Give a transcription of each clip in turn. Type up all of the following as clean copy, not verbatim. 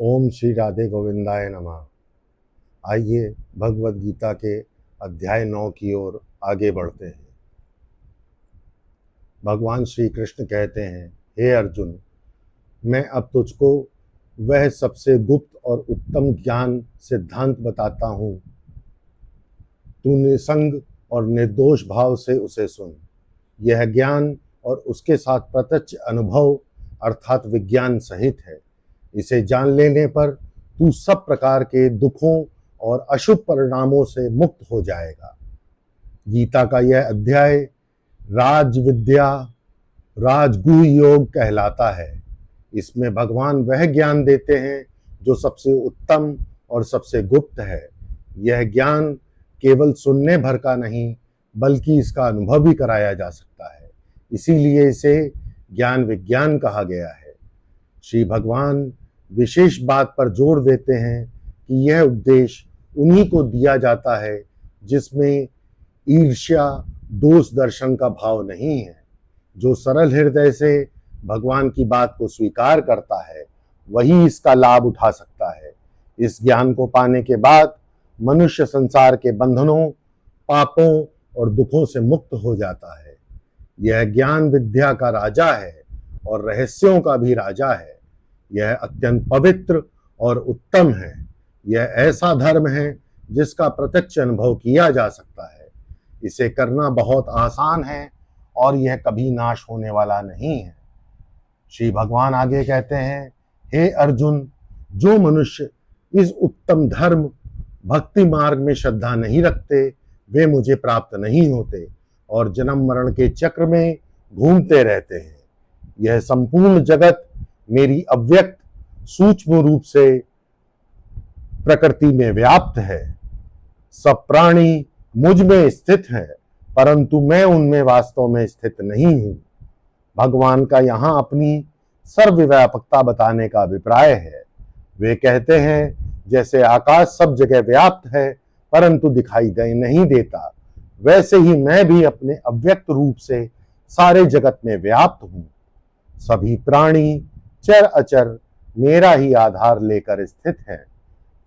ओम श्री राधे गोविंदाय नमः। आइए भगवद गीता के अध्याय 9 की ओर आगे बढ़ते हैं। भगवान श्री कृष्ण कहते हैं, हे अर्जुन, मैं अब तुझको वह सबसे गुप्त और उत्तम ज्ञान सिद्धांत बताता हूँ। तू निसंग और निर्दोष भाव से उसे सुन। यह ज्ञान और उसके साथ प्रत्यक्ष अनुभव अर्थात विज्ञान सहित है। इसे जान लेने पर तू सब प्रकार के दुखों और अशुभ परिणामों से मुक्त हो जाएगा। गीता का यह अध्याय राज विद्या राजगुह योग कहलाता है। इसमें भगवान वह ज्ञान देते हैं जो सबसे उत्तम और सबसे गुप्त है। यह ज्ञान केवल सुनने भर का नहीं बल्कि इसका अनुभव भी कराया जा सकता है। इसीलिए इसे ज्ञान विज्ञान कहा गया है। श्री भगवान विशेष बात पर जोर देते हैं कि यह उपदेश उन्हीं को दिया जाता है जिसमें ईर्ष्या दोष दर्शन का भाव नहीं है। जो सरल हृदय से भगवान की बात को स्वीकार करता है वही इसका लाभ उठा सकता है। इस ज्ञान को पाने के बाद मनुष्य संसार के बंधनों, पापों और दुखों से मुक्त हो जाता है। यह ज्ञान विद्या का राजा है और रहस्यों का भी राजा है। यह अत्यंत पवित्र और उत्तम है। यह ऐसा धर्म है जिसका प्रत्यक्ष अनुभव किया जा सकता है। इसे करना बहुत आसान है और यह कभी नाश होने वाला नहीं है। श्री भगवान आगे कहते हैं, हे अर्जुन, जो मनुष्य इस उत्तम धर्म भक्ति मार्ग में श्रद्धा नहीं रखते वे मुझे प्राप्त नहीं होते और जन्म मरण के चक्र में घूमते रहते हैं। यह संपूर्ण जगत मेरी अव्यक्त सूक्ष्म रूप से प्रकृति में व्याप्त है। सब प्राणी मुझ में स्थित है परंतु मैं उनमें वास्तव में स्थित नहीं हूं। भगवान का यहाँ अपनी सर्वव्यापकता बताने का अभिप्राय है। वे कहते हैं, जैसे आकाश सब जगह व्याप्त है परंतु दिखाई नहीं देता, वैसे ही मैं भी अपने अव्यक्त रूप से सारे जगत में व्याप्त हूं। सभी प्राणी चर अचर मेरा ही आधार लेकर स्थित हैं,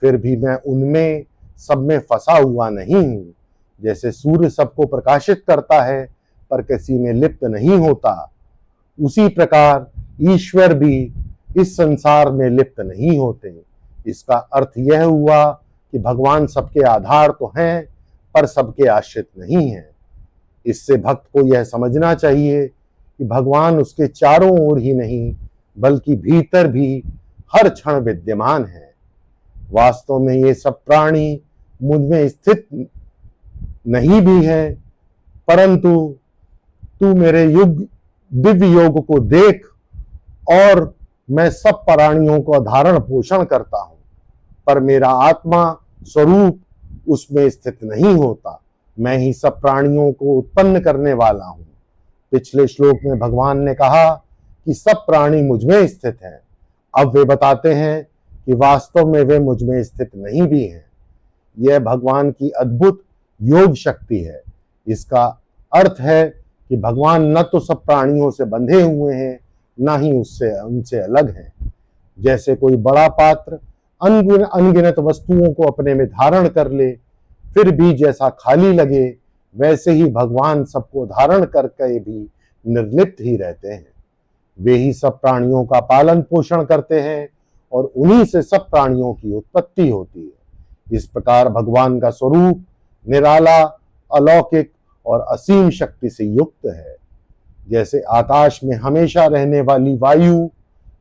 फिर भी मैं उनमें सब में फंसा हुआ नहीं हूं। जैसे सूर्य सबको प्रकाशित करता है पर किसी में लिप्त नहीं होता, उसी प्रकार ईश्वर भी इस संसार में लिप्त नहीं होते। इसका अर्थ यह हुआ कि भगवान सबके आधार तो हैं पर सबके आश्रित नहीं हैं। इससे भक्त को यह समझना चाहिए कि भगवान उसके चारों ओर ही नहीं बल्कि भीतर भी हर क्षण विद्यमान है। वास्तव में ये सब प्राणी मुझ में स्थित नहीं भी है, परंतु तू मेरे दिव्य योग को देख और मैं सब प्राणियों को धारण पोषण करता हूं पर मेरा आत्मा स्वरूप उसमें स्थित नहीं होता। मैं ही सब प्राणियों को उत्पन्न करने वाला हूं। पिछले श्लोक में भगवान ने कहा कि सब प्राणी मुझ में स्थित हैं। अब वे बताते हैं कि वास्तव में वे मुझ में स्थित नहीं भी हैं। यह भगवान की अद्भुत योग शक्ति है। इसका अर्थ है कि भगवान न तो सब प्राणियों से बंधे हुए हैं न ही उनसे अलग हैं। जैसे कोई बड़ा पात्र अनगिनत वस्तुओं को अपने में धारण कर ले फिर भी जैसा खाली लगे, वैसे ही भगवान सबको धारण करके भी निर्लिप्त ही रहते हैं। वे ही सब प्राणियों का पालन पोषण करते हैं और उन्हीं से सब प्राणियों की उत्पत्ति होती है। इस प्रकार भगवान का स्वरूप निराला, अलौकिक और असीम शक्ति से युक्त है। जैसे आकाश में हमेशा रहने वाली वायु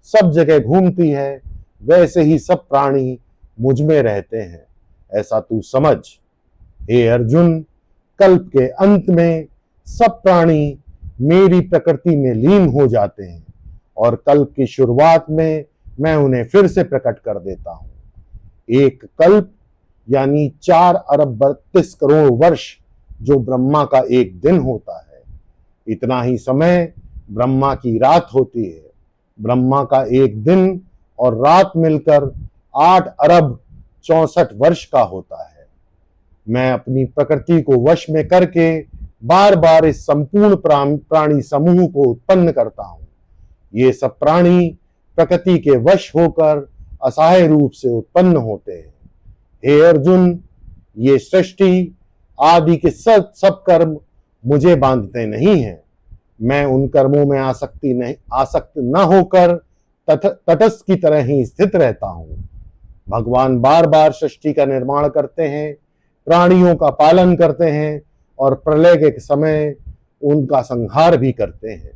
सब जगह घूमती है, वैसे ही सब प्राणी मुझ में रहते हैं, ऐसा तू समझ। हे अर्जुन, कल्प के अंत में सब प्राणी मेरी प्रकृति में लीन हो जाते हैं और कल्प की शुरुआत में मैं उन्हें फिर से प्रकट कर देता हूं। एक कल्प यानी 4 अरब 32 करोड़ वर्ष, जो ब्रह्मा का एक दिन होता है। इतना ही समय ब्रह्मा की रात होती है। ब्रह्मा का एक दिन और रात मिलकर 8 अरब 64 वर्ष का होता है। मैं अपनी प्रकृति को वश में करके बार बार इस संपूर्ण प्राणी समूह को उत्पन्न करता हूं। ये सब प्राणी प्रकृति के वश होकर असहाय रूप से उत्पन्न होते हैं। हे अर्जुन, ये सृष्टि आदि के सब कर्म मुझे बांधते नहीं हैं। मैं उन कर्मों में आसक्त न होकर तटस्थ की तरह ही स्थित रहता हूं। भगवान बार बार सृष्टि का निर्माण करते हैं, प्राणियों का पालन करते हैं और प्रलय के समय उनका संहार भी करते हैं,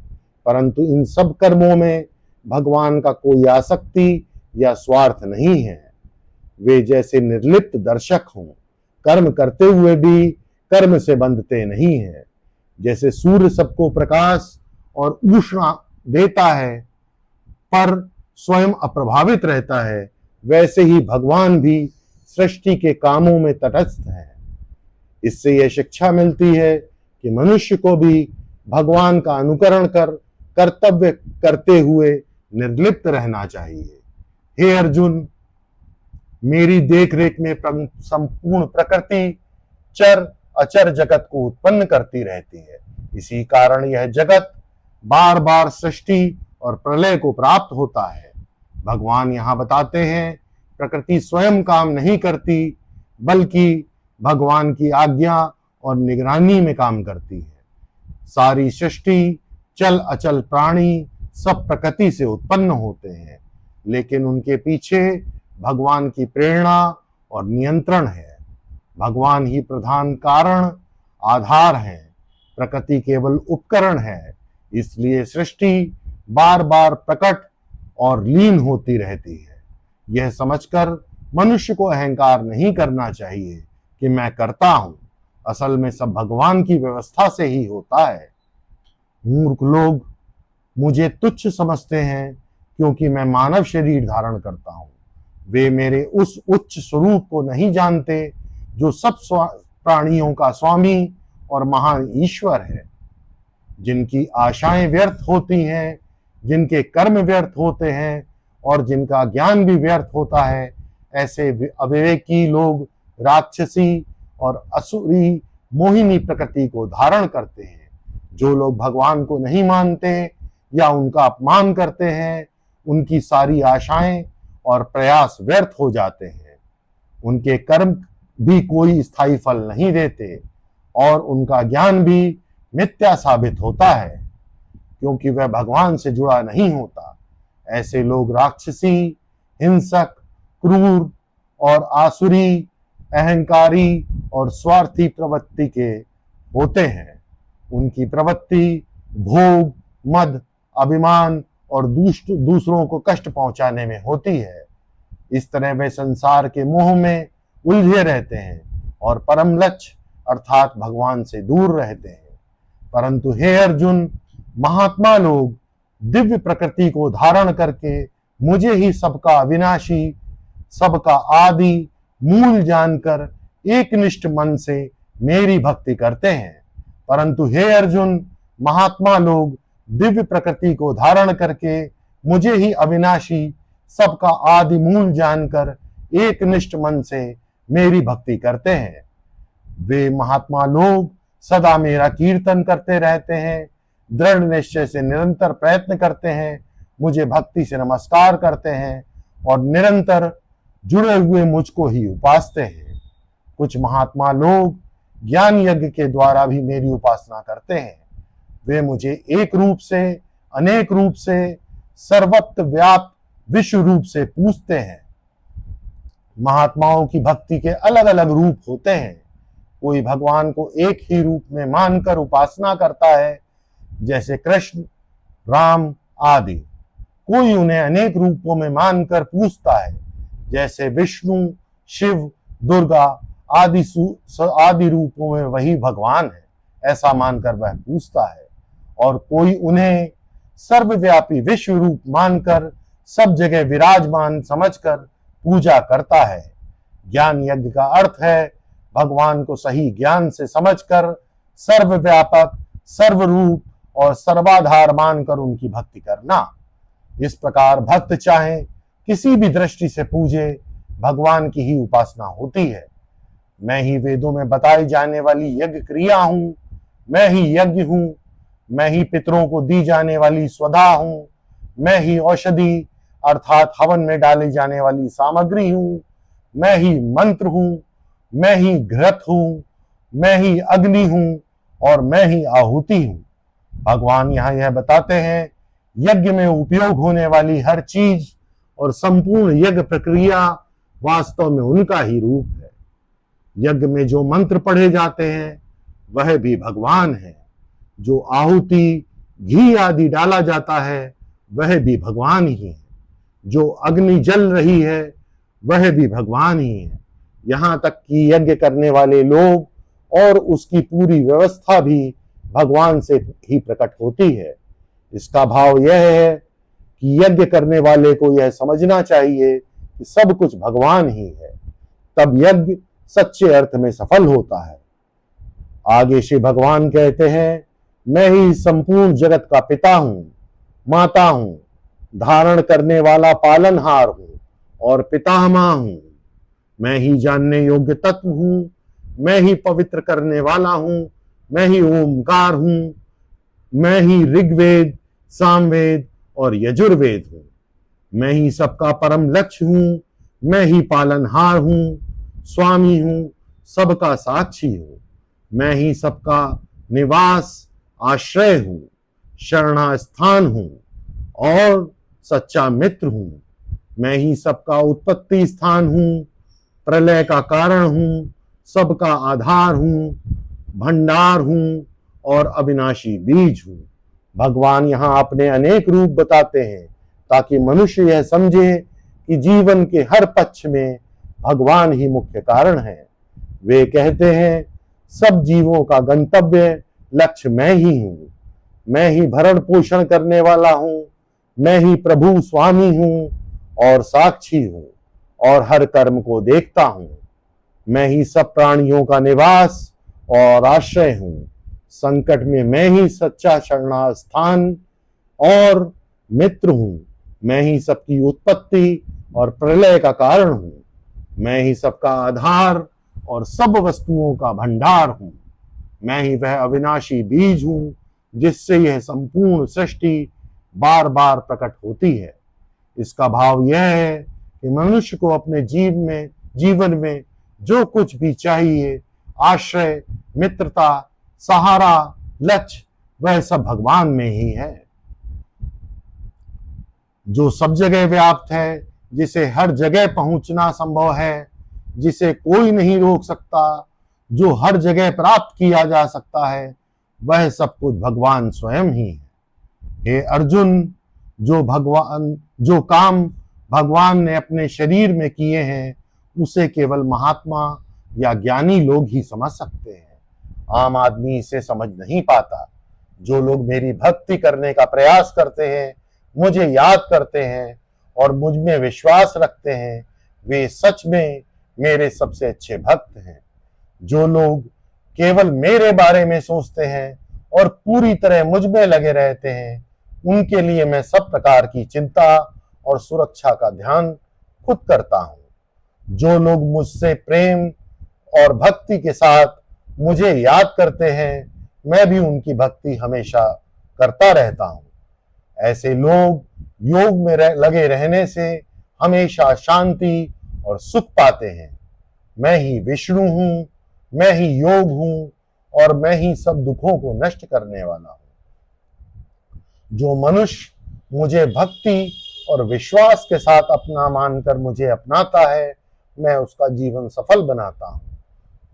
परंतु इन सब कर्मों में भगवान का कोई आसक्ति या स्वार्थ नहीं है। वे जैसे निर्लिप्त दर्शक हों, कर्म करते हुए भी कर्म से बंधते नहीं हैं। जैसे सूर्य सबको प्रकाश और उष्णा देता है पर स्वयं अप्रभावित रहता है, वैसे ही भगवान भी सृष्टि के कामों में तटस्थ है। इससे यह शिक्षा मिलती है कि मनुष्य को भी भगवान का अनुकरण कर कर्तव्य करते हुए निर्लिप्त रहना चाहिए। हे अर्जुन, मेरी देखरेख में संपूर्ण प्रकृति चर अचर जगत को उत्पन्न करती रहती है। इसी कारण यह जगत बार बार सृष्टि और प्रलय को प्राप्त होता है। भगवान यहाँ बताते हैं, प्रकृति स्वयं काम नहीं करती, बल्कि भगवान की आज्ञा और निगरानी में काम करती है। सारी सृष्टि, चल अचल प्राणी सब प्रकृति से उत्पन्न होते हैं, लेकिन उनके पीछे भगवान की प्रेरणा और नियंत्रण है। भगवान ही प्रधान कारण आधार है, प्रकृति केवल उपकरण है। इसलिए सृष्टि बार बार प्रकट और लीन होती रहती है। यह समझकर मनुष्य को अहंकार नहीं करना चाहिए कि मैं करता हूं। असल में सब भगवान की व्यवस्था से ही होता है। मूर्ख लोग मुझे तुच्छ समझते हैं क्योंकि मैं मानव शरीर धारण करता हूं। वे मेरे उस उच्च स्वरूप को नहीं जानते जो सब प्राणियों का स्वामी और महान ईश्वर है। जिनकी आशाएं व्यर्थ होती हैं, जिनके कर्म व्यर्थ होते हैं और जिनका ज्ञान भी व्यर्थ होता है, ऐसे अविवेकी लोग राक्षसी और असुरी मोहिनी प्रकृति को धारण करते हैं। जो लोग भगवान को नहीं मानते या उनका अपमान करते हैं, उनकी सारी आशाएं और प्रयास व्यर्थ हो जाते हैं। उनके कर्म भी कोई स्थायी फल नहीं देते और उनका ज्ञान भी मिथ्या साबित होता है, क्योंकि वह भगवान से जुड़ा नहीं होता। ऐसे लोग राक्षसी, हिंसक, क्रूर और आसुरी, अहंकारी और स्वार्थी प्रवृत्ति के होते हैं। उनकी प्रवृत्ति भोग, मद, अभिमान और दूसरों को कष्ट पहुंचाने में होती है। इस तरह वे संसार के मोह में उलझे रहते हैं और परम लक्ष्य अर्थात भगवान से दूर रहते हैं। परंतु हे अर्जुन, महात्मा लोग दिव्य प्रकृति को धारण करके मुझे ही सबका अविनाशी, सबका आदि मूल जानकर एकनिष्ठ मन से मेरी भक्ति करते हैं। परंतु हे अर्जुन, महात्मा लोग दिव्य प्रकृति को धारण करके मुझे ही अविनाशी, सबका आदि मूल जानकर एकनिष्ठ मन से मेरी भक्ति करते हैं। वे महात्मा लोग सदा मेरा कीर्तन करते रहते हैं, दृढ़ निश्चय से निरंतर प्रयत्न करते हैं, मुझे भक्ति से नमस्कार करते हैं और निरंतर जुड़े हुए मुझको ही उपासते हैं। कुछ महात्मा लोग ज्ञान यज्ञ के द्वारा भी मेरी उपासना करते हैं। वे मुझे एक रूप से, अनेक रूप से, सर्वत्र व्याप्त विश्व रूप से पूजते हैं। महात्माओं की भक्ति के अलग अलग रूप होते हैं। कोई भगवान को एक ही रूप में मानकर उपासना करता है, जैसे कृष्ण, राम आदि। कोई उन्हें अनेक रूपों में मानकर पूजता है, जैसे विष्णु, शिव, दुर्गा आदि रूपों में वही भगवान है, ऐसा मानकर वह पूजता है। और कोई उन्हें सर्वव्यापी विश्व रूप मानकर सब जगह विराजमान समझकर पूजा करता है। ज्ञान यज्ञ का अर्थ है भगवान को सही ज्ञान से समझकर सर्वव्यापक, सर्वरूप और सर्वाधार मानकर उनकी भक्ति करना। इस प्रकार भक्त चाहे किसी भी दृष्टि से पूजे, भगवान की ही उपासना होती है। मैं ही वेदों में बताई जाने वाली यज्ञ क्रिया हूं, मैं ही यज्ञ हूं, मैं ही पितरों को दी जाने वाली स्वधा हूं, मैं ही औषधि अर्थात हवन में डाली जाने वाली सामग्री हूं, मैं ही मंत्र हूं, मैं ही घृत हूं, मैं ही अग्नि हूं और मैं ही आहुति हूं। भगवान यहाँ यह बताते हैं, यज्ञ में उपयोग होने वाली हर चीज और संपूर्ण यज्ञ प्रक्रिया वास्तव में उनका ही रूप है। यज्ञ में जो मंत्र पढ़े जाते हैं वह भी भगवान है, जो आहुति घी आदि डाला जाता है वह भी भगवान ही है, जो अग्नि जल रही है वह भी भगवान ही है। यहाँ तक कि यज्ञ करने वाले लोग और उसकी पूरी व्यवस्था भी भगवान से ही प्रकट होती है। इसका भाव यह है कि यज्ञ करने वाले को यह समझना चाहिए कि सब कुछ भगवान ही है, तब यज्ञ सच्चे अर्थ में सफल होता है। आगे श्री भगवान कहते हैं, मैं ही संपूर्ण जगत का पिता हूं, माता हूं, धारण करने वाला पालनहार हूं और पितामह हूं। मैं ही जानने योग्य तत्व हूं, मैं ही पवित्र करने वाला हूं, मैं ही ओमकार हूं, मैं ही ऋग्वेद, सामवेद और यजुर्वेद हूं। मैं ही सबका परम लक्ष्य हूं, मैं ही पालनहार हूं, स्वामी हूं, सबका साक्षी हूं। मैं ही सबका निवास आश्रय हूं, शरणास्थान हूं और सच्चा मित्र हूं। मैं ही सबका उत्पत्ति स्थान हूं, प्रलय का कारण हूं, सबका आधार हूं, भंडार हूं और अविनाशी बीज हूं। भगवान यहाँ अपने अनेक रूप बताते हैं ताकि मनुष्य यह समझे कि जीवन के हर पक्ष में भगवान ही मुख्य कारण है। वे कहते हैं, सब जीवों का गंतव्य लक्ष्य मैं ही हूं, मैं ही भरण पोषण करने वाला हूं, मैं ही प्रभु स्वामी हूं और साक्षी हूं और हर कर्म को देखता हूं। मैं ही सब प्राणियों का निवास और आश्रय हूं। संकट में मैं ही सच्चा शरणास्थान और मित्र हूं। मैं ही सबकी उत्पत्ति और प्रलय का कारण हूं। मैं ही सबका आधार और सब वस्तुओं का भंडार हूं। मैं ही वह अविनाशी बीज हूं जिससे यह संपूर्ण सृष्टि बार बार प्रकट होती है। इसका भाव यह है कि मनुष्य को अपने जीवन में जो कुछ भी चाहिए, आश्रय, मित्रता, सहारा, लक्ष्य, वह सब भगवान में ही है, जो सब जगह व्याप्त है, जिसे हर जगह पहुंचना संभव है, जिसे कोई नहीं रोक सकता, जो हर जगह प्राप्त किया जा सकता है, वह सब कुछ भगवान स्वयं ही है। हे अर्जुन, जो काम भगवान ने अपने शरीर में किए हैं उसे केवल महात्मा या ज्ञानी लोग ही समझ सकते हैं। आम आदमी इसे समझ नहीं पाता। जो लोग मेरी भक्ति करने का प्रयास करते हैं, मुझे याद करते हैं और मुझ में विश्वास रखते हैं, वे सच में मेरे सबसे अच्छे भक्त हैं। जो लोग केवल मेरे बारे में सोचते हैं और पूरी तरह मुझ में लगे रहते हैं, उनके लिए मैं सब प्रकार की चिंता और सुरक्षा का ध्यान खुद करता हूं। जो लोग मुझसे प्रेम और भक्ति के साथ मुझे याद करते हैं, मैं भी उनकी भक्ति हमेशा करता रहता हूं। ऐसे लोग योग में लगे रहने से हमेशा शांति और सुख पाते हैं। मैं ही विष्णु हूं, मैं ही योग हूं और मैं ही सब दुखों को नष्ट करने वाला हूं। जो मनुष्य मुझे भक्ति और विश्वास के साथ अपना मानकर मुझे अपनाता है, मैं उसका जीवन सफल बनाता हूं।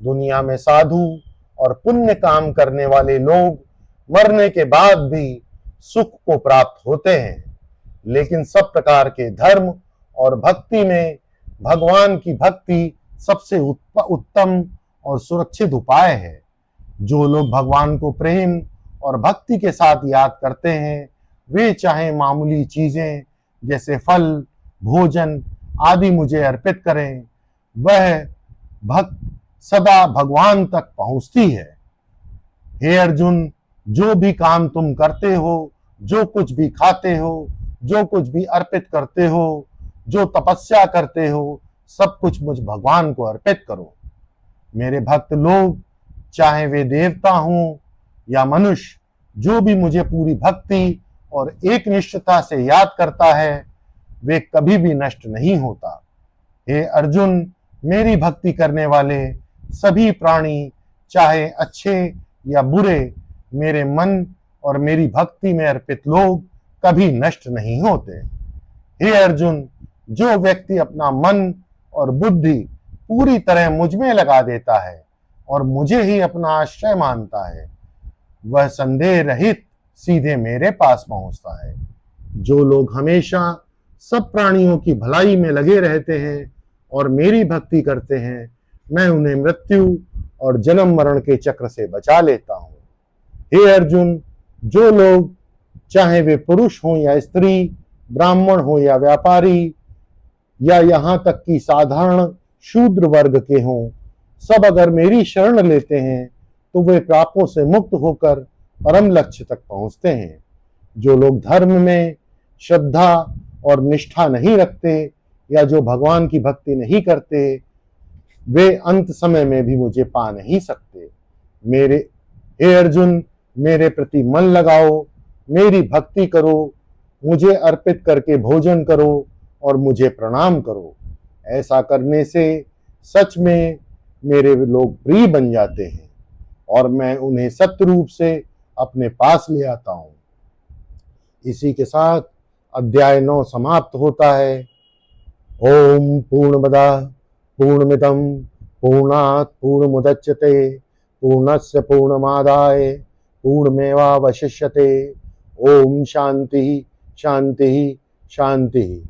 दुनिया में साधु और पुण्य काम करने वाले लोग मरने के बाद भी सुख को प्राप्त होते हैं, लेकिन सब प्रकार के धर्म और भक्ति में भगवान की भक्ति सबसे उत्तम और सुरक्षित उपाय है। जो लोग भगवान को प्रेम और भक्ति के साथ याद करते हैं, वे चाहे मामूली चीजें जैसे फल, भोजन आदि मुझे अर्पित करें, वह भक्त सदा भगवान तक पहुंचती है। हे अर्जुन, जो भी काम तुम करते हो, जो कुछ भी खाते हो, जो कुछ भी अर्पित करते हो, जो तपस्या करते हो, सब कुछ मुझ भगवान को अर्पित करो। मेरे भक्त लोग, चाहे वे देवता हों या मनुष्य, जो भी मुझे पूरी भक्ति और एक निष्ठता से याद करता है, वे कभी भी नष्ट नहीं होता। हे अर्जुन, मेरी भक्ति करने वाले सभी प्राणी, चाहे अच्छे या बुरे, मेरे मन और मेरी भक्ति में अर्पित लोग कभी नष्ट नहीं होते। हे अर्जुन, जो व्यक्ति अपना मन और बुद्धि पूरी तरह मुझ में लगा देता है और मुझे ही अपना आश्रय मानता है, वह संदेह रहित सीधे मेरे पास पहुंचता है। जो लोग हमेशा सब प्राणियों की भलाई में लगे रहते हैं और मेरी भक्ति करते हैं, मैं उन्हें मृत्यु और जन्म मरण के चक्र से बचा लेता हूँ। हे अर्जुन, जो लोग, चाहे वे पुरुष हों या स्त्री, ब्राह्मण हो या व्यापारी, या यहाँ तक कि साधारण शूद्र वर्ग के हों, सब अगर मेरी शरण लेते हैं तो वे पापों से मुक्त होकर परम लक्ष्य तक पहुंचते हैं। जो लोग धर्म में श्रद्धा और निष्ठा नहीं रखते या जो भगवान की भक्ति नहीं करते, वे अंत समय में भी मुझे पा नहीं सकते। हे अर्जुन, मेरे प्रति मन लगाओ, मेरी भक्ति करो, मुझे अर्पित करके भोजन करो और मुझे प्रणाम करो। ऐसा करने से सच में मेरे लोग प्रिय बन जाते हैं और मैं उन्हें सत्य रूप से अपने पास ले आता हूँ। इसी के साथ अध्याय 9 समाप्त होता है। ओम पूर्णमदः पूर्णमिदं पूर्णात् पूर्णमुदच्यते पूर्णस्य पूर्णमादाय पूर्णमेवावशिष्यते। ओम शांति शांति शांति।